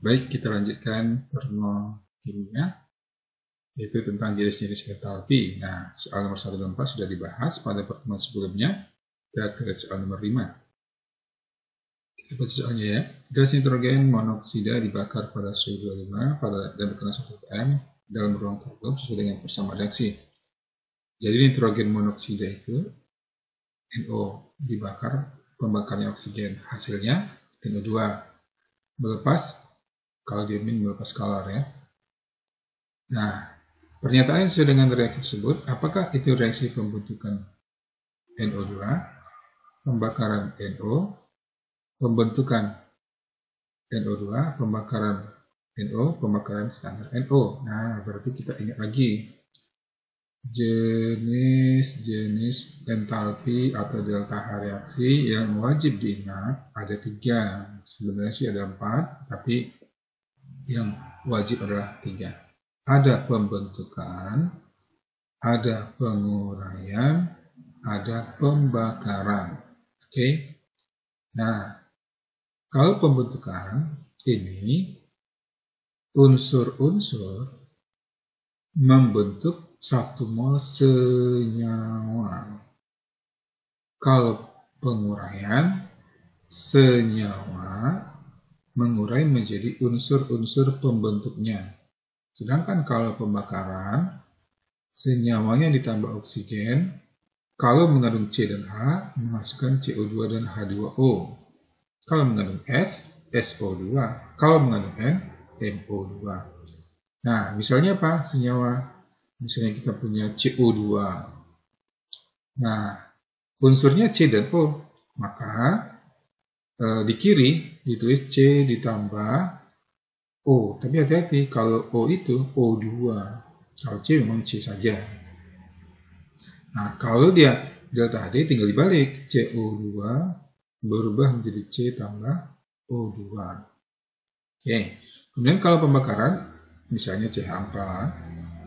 Baik, kita lanjutkan termokimia, yaitu tentang jenis-jenis entalpi. Nah, soal nomor 1 dan 4 sudah dibahas pada pertemuan sebelumnya. Kita ke soal nomor 5. Kita baca soalnya ya. Gas nitrogen monoksida dibakar pada suhu 25 dan tekanan 1 pm dalam ruang tertutup sesuai dengan persamaan reaksi. Jadi nitrogen monoksida itu NO dibakar, pembakarnya oksigen, hasilnya NO2 melepas, kalau diamin melepas kalor ya. Nah, pernyataan sesuai dengan reaksi tersebut, apakah itu reaksi pembentukan NO2, pembakaran NO, pembentukan NO2, pembakaran NO, pembakaran standar NO. Nah, berarti kita ingat lagi jenis-jenis entalpi atau delta H reaksi yang wajib diingat ada 3. Sebenarnya sih ada 4, tapi yang wajib adalah 3. Ada pembentukan, ada penguraian, ada pembakaran. Oke. Nah, kalau pembentukan ini unsur-unsur membentuk 1 mol senyawa. Kalau penguraian, senyawa mengurai menjadi unsur-unsur pembentuknya. Sedangkan kalau pembakaran, senyawanya ditambah oksigen, kalau mengandung C dan H, memasukkan CO2 dan H2O. Kalau mengandung S, SO2. Kalau mengandung N, MO2. Nah, misalnya apa? Senyawa. Misalnya kita punya CO2. Nah, unsurnya C dan O. Maka di kiri ditulis C ditambah O. Tapi hati-hati, kalau O itu O2. Kalau C memang C saja. Nah, kalau dia delta HD tinggal dibalik. CO2 berubah menjadi C tambah O2. Oke. Kemudian kalau pembakaran, misalnya CH4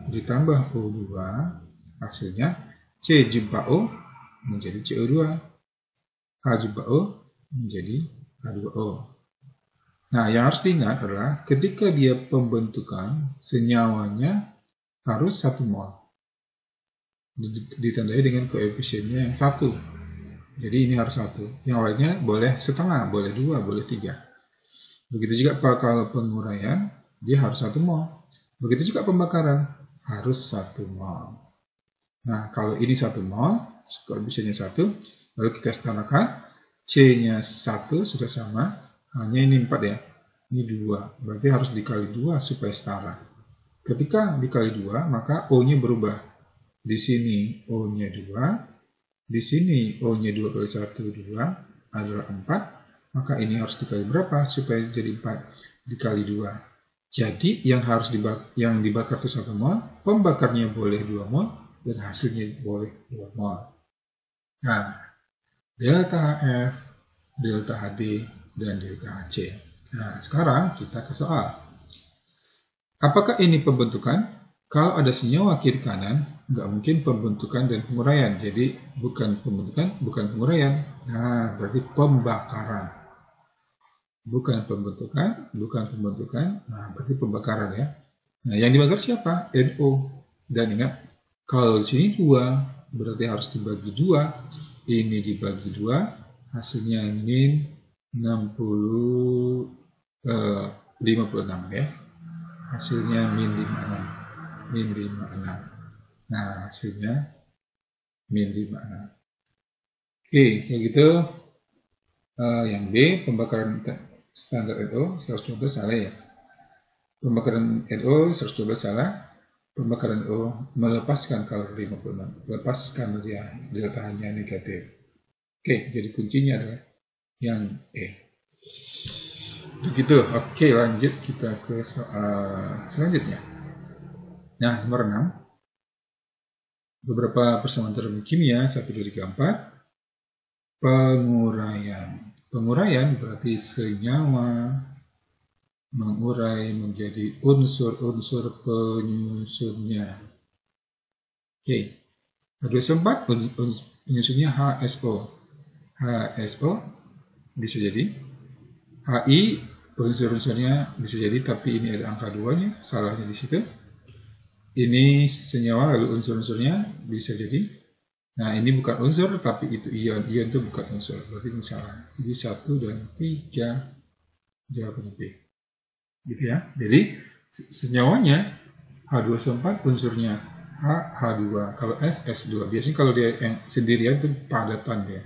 ditambah O2, hasilnya C jumpa O menjadi CO2. H jumpa O menjadi H2O. Nah, yang harus diingat adalah ketika dia pembentukan, senyawanya harus 1 mol. Ditandai dengan koefisiennya yang 1. Jadi ini harus 1. Yang lainnya boleh setengah, boleh 2, boleh 3. Begitu juga kalau penguraian, dia harus 1 mol. Begitu juga pembakaran, harus 1 mol. Nah, kalau ini 1 mol, koefisiennya 1, lalu kita setarakan, C-nya 1 sudah sama, hanya ini 4 ya, ini 2, berarti harus dikali 2 supaya setara. Ketika dikali 2, maka O-nya berubah. Di sini O-nya 2, di sini O-nya 2 kali 1, 2, adalah 4, maka ini harus dikali berapa supaya jadi 4? Dikali 2. Jadi yang harus dibakar itu 1 mol, pembakarnya boleh 2 mol, dan hasilnya boleh 2 mol. Nah, delta HF, delta HD, dan delta HC. Nah, sekarang kita ke soal. Apakah ini pembentukan? Kalau ada senyawa kiri kanan, nggak mungkin pembentukan dan penguraian. Jadi bukan pembentukan, bukan penguraian. Nah, berarti pembakaran. Bukan pembentukan, bukan pembentukan. Nah, berarti pembakaran ya. Nah, yang dibakar siapa? NO. Dan ingat, kalau di sini 2, berarti harus dibagi 2. Ini dibagi 2, hasilnya min 56 ya. Hasilnya min 56. Min 56. Nah, hasilnya min 56. Oke, kayak gitu. Yang B, pembakaran standar NO 112 salah ya. Pembakaran NO 112 salah. Pembakaran NO melepaskan kalori 56. Lepaskan dia delta-nya negatif. Oke, jadi kuncinya adalah yang E. Begitu. Oke, lanjut kita ke soal selanjutnya. Nah, nomor 6. Beberapa persamaan termokimia 1, 2, 3, 4. Penguraian. Penguraian berarti senyawa mengurai menjadi unsur-unsur penyusunnya. Oke. H2SO4 penyusunnya HSO. HSO bisa jadi HI unsur-unsurnya bisa jadi, tapi ini ada angka 2-nya, salahnya di situ. Ini senyawa, lalu unsur-unsurnya bisa jadi. Nah, ini bukan unsur, tapi itu ion. Ion itu bukan unsur, berarti ini salah. Jadi 1 dan 3 jawaban B. Gitu ya. Jadi senyawanya H2SO4, unsurnya H, H2. Kalau S, S2. Biasanya kalau dia yang sendirian itu padatan dia.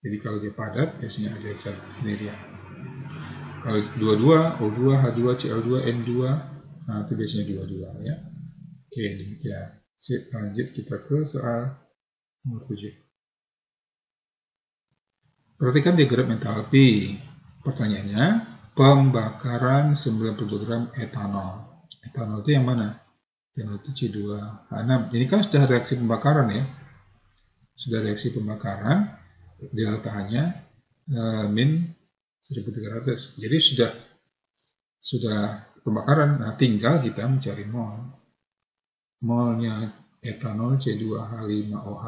Jadi kalau dia padat, biasanya ada sendirian. Kalau dua-dua, O2, H2, Cl2, N2, nah itu biasanya dua-dua ya. Oke, demikian. Sip, lanjut kita ke soal nomor 7. Perhatikan diagram entalpi. Pertanyaannya, pembakaran 92 gram etanol. Etanol itu yang mana? Etanol itu C2H6. Ini kan sudah reaksi pembakaran ya. Sudah reaksi pembakaran, delta-nya min 1300. Jadi sudah pembakaran. Nah, tinggal kita mencari mol. Molnya etanol C2H5OH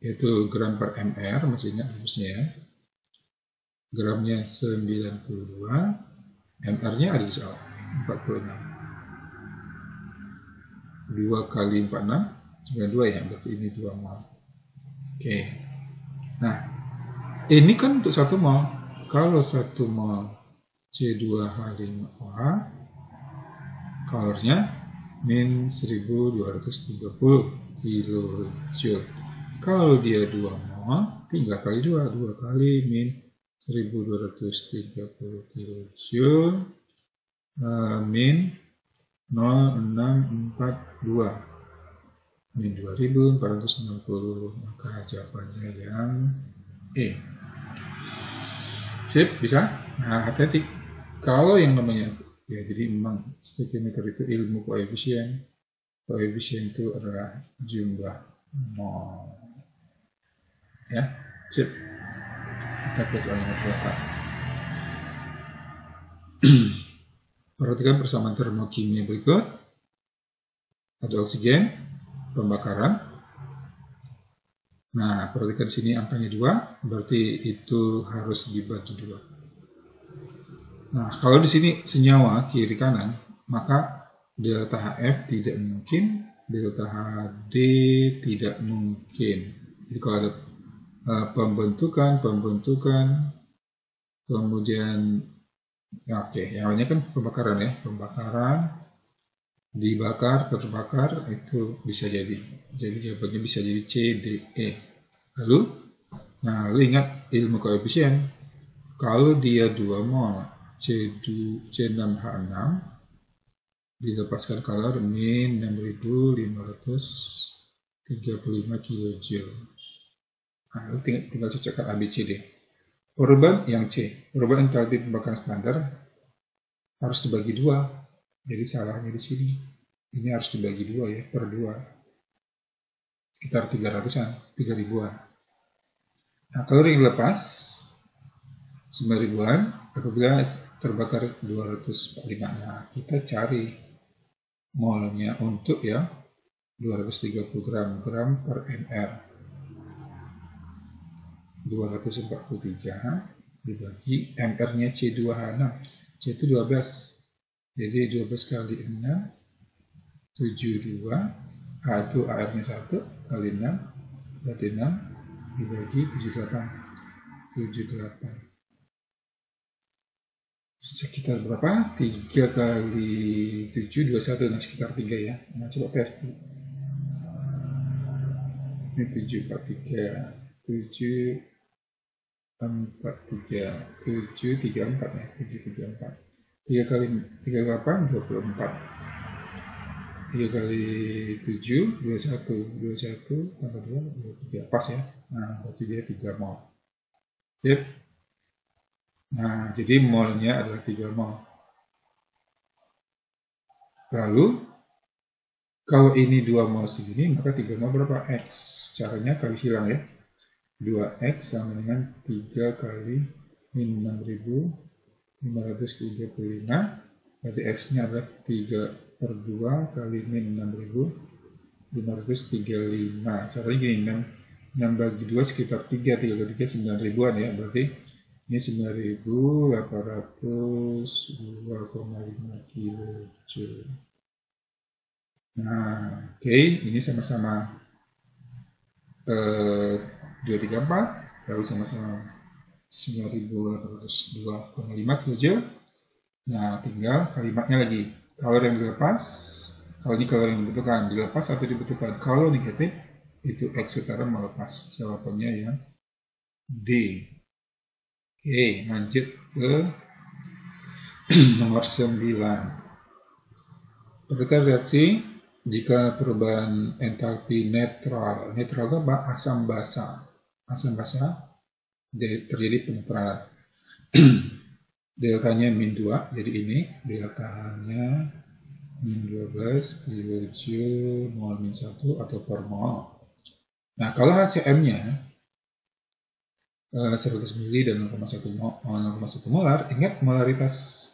yaitu gram per mr, maksudnya harusnya ya. Gramnya 92, mr-nya ada di soal 46. 2 kali 46, 92 ya, berarti ini 2 mol. Oke. Nah, ini kan untuk 1 mol. Kalau 1 mol C2H5OH, kalornya min 1230 kJ. Kalau dia 2 mol, tinggal kali 2. 2 kali min 1230 kJ min 0642 min 2460. Maka jawabannya yang E. Sip, bisa? Nah, hati-hati. Kalau yang namanya ya, jadi memang stoichiometer itu ilmu koefisien. Koefisien itu adalah jumlah mol. Ya, sip. Kita ke soal nomor 4. Perhatikan persamaan termokimia berikut. Ada oksigen, pembakaran. Nah, perhatikan di sini angkanya 2, berarti itu harus dibagi 2. Nah, kalau di sini senyawa kiri kanan, maka delta HF tidak mungkin, delta HD tidak mungkin. Jadi kalau ada pembentukan, kemudian ya, oke, yang lainnya kan pembakaran ya, pembakaran, dibakar, terbakar, itu bisa jadi. Jadi jawabannya bisa jadi C, D, E. Lalu ingat ilmu koefisien. Kalau dia 2 mol C6H6 dilepaskan kalor min 6535 kJ. Nah, tinggal cocokkan ABCD. Perubahan yang C, perubahan entalpi pembakaran standar harus dibagi 2. Jadi salahnya di sini. Ini harus dibagi 2 ya, per 2. Sekitar 300-an, 3000-an. Nah, kalor yang lepas 9000-an apabila terbakar 245. Nah, kita cari molnya untuk ya 230 gram per mr. 243 dibagi mr-nya C2H6. C itu 12. Jadi 12 kali 6 72. H itu AR-nya 1 kali 6 berarti 6 dibagi 78. Sekitar berapa? 3 kali 7, 21. Nah, sekitar 3 ya. Nah, coba tes. Ini 7, 43. 7, 43. 7, 34 ya. 7, 34. 3 kali 38, 24. 3 kali 7, 21. 21 tambah 2, 23. Pas ya. Nah, berarti dia 3 mol. Sip. Nah, jadi molnya adalah 3 mol. Lalu, kalau ini 2 mol segini, maka 3 mol berapa? X. Caranya kali silang ya. 2X sama dengan 3 kali min 6535. Berarti X-nya adalah 3 per 2 kali min 6535. Caranya gini, 6 bagi 2 sekitar 3 kali 3 9000-an ya. Berarti Ini 9.802,5 kilojoule. Nah, oke, ini sama-sama 234, lalu sama-sama 9.802,5 kilojoule. Nah, tinggal kalimatnya lagi. Kalori yang dilepas, kalau ini kalori yang dibutuhkan, dilepas atau dibutuhkan. Kalau negatif, itu eksoteron melepas. Jawabannya yang D. Oke, lanjut ke nomor 9. Perhatikan reaksi jika perubahan entalpi netral. Netral itu apa? Asam basa. Asam basa terjadi penetralan. Deltanya min 2, jadi ini deltanya min 12 kilojoule mol min 1 atau per mol. Nah, kalau HCl-nya 100 mili dan 0,1 molar, ingat molaritas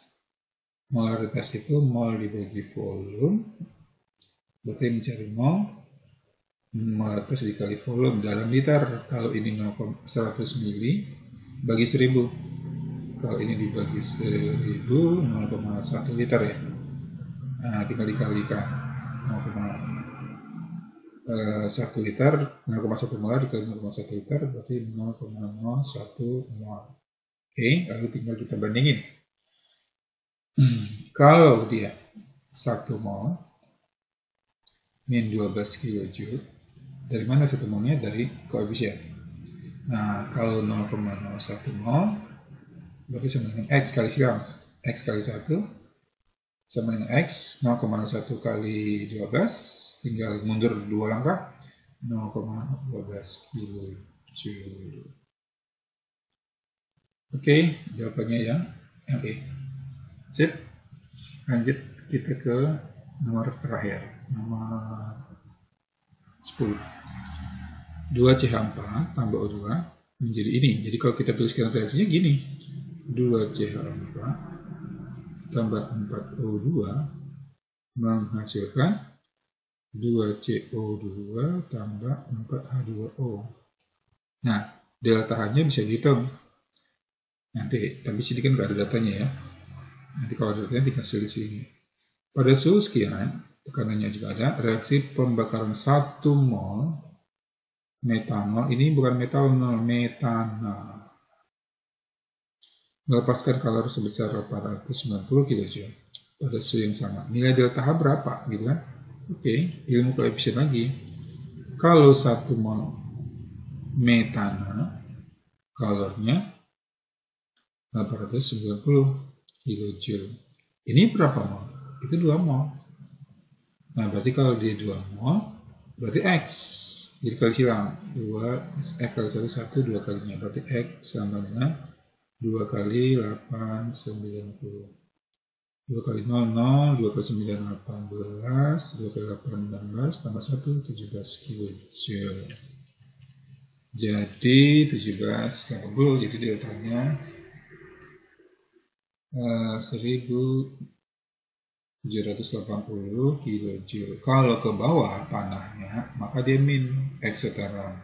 itu mol dibagi volume, berarti mencari mol, molaritas dikali volume dalam liter. Kalau ini 100 mili bagi 1000, kalau ini dibagi 1000, 0,1 liter ya. Nah, tinggal dikalikan 1 liter, 0,1 molar dikali 0,1 liter berarti 0,01 mol. Oke, lalu tinggal kita bandingin. Kalau dia 1 mol min 12 kilojoule, dari mana 1 molnya? Dari koefisien. Nah, kalau 0,01 mol berarti sama dengan X kali silang. X kali 1 sama dengan X, 0,01 kali 12, tinggal mundur 2 langkah, 0,12 kilojoule. Oke, jawabannya yang E. Sip. Lanjut kita ke nomor terakhir, nomor 10. 2CH4 tambah O2 menjadi ini. Jadi kalau kita tuliskan reaksinya gini, 2CH4 tambah 4O2 menghasilkan 2CO2 tambah 4H2O. Nah, delta-nya bisa dihitung. Nanti, tapi sini kan nggak ada datanya ya. Nanti kalau ada datanya dikasih di sini. Pada suhu sekian, tekanannya juga ada, reaksi pembakaran 1 mol metanol, ini bukan metanol, metanol, melepaskan kalori sebesar 490 kJ pada suhu yang sama. Nilai delta H berapa? Gitu kan? Oke, ilmu koefisien lagi. Kalau 1 mol metanol, kalorinya 890 kJ. Ini berapa mol? Itu 2 mol. Nah, berarti kalau dia 2 mol, berarti X. Jadi kali silang. 2, X kali 1, 1, 2 kalinya. Berarti X sama dengan 2 kali 8, 90. 2 kali 0, 0, 2 kali 9, 18, 2 kali 8, 19, tambah 1, 17 kJ. Jadi 1780, jadi deltanya 1780 kJ. Kalau ke bawah panahnya, maka dia min eksoteron.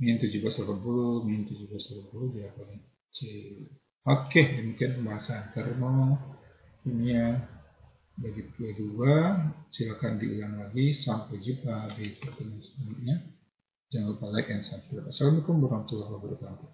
Min 1780, min 1780 dia akan C. Oke, demikian pembahasan termokimia bagi P2. Silakan diulang lagi. Sampai jumpa di pertemuan selanjutnya. Jangan lupa like and subscribe. Assalamualaikum warahmatullahi wabarakatuh.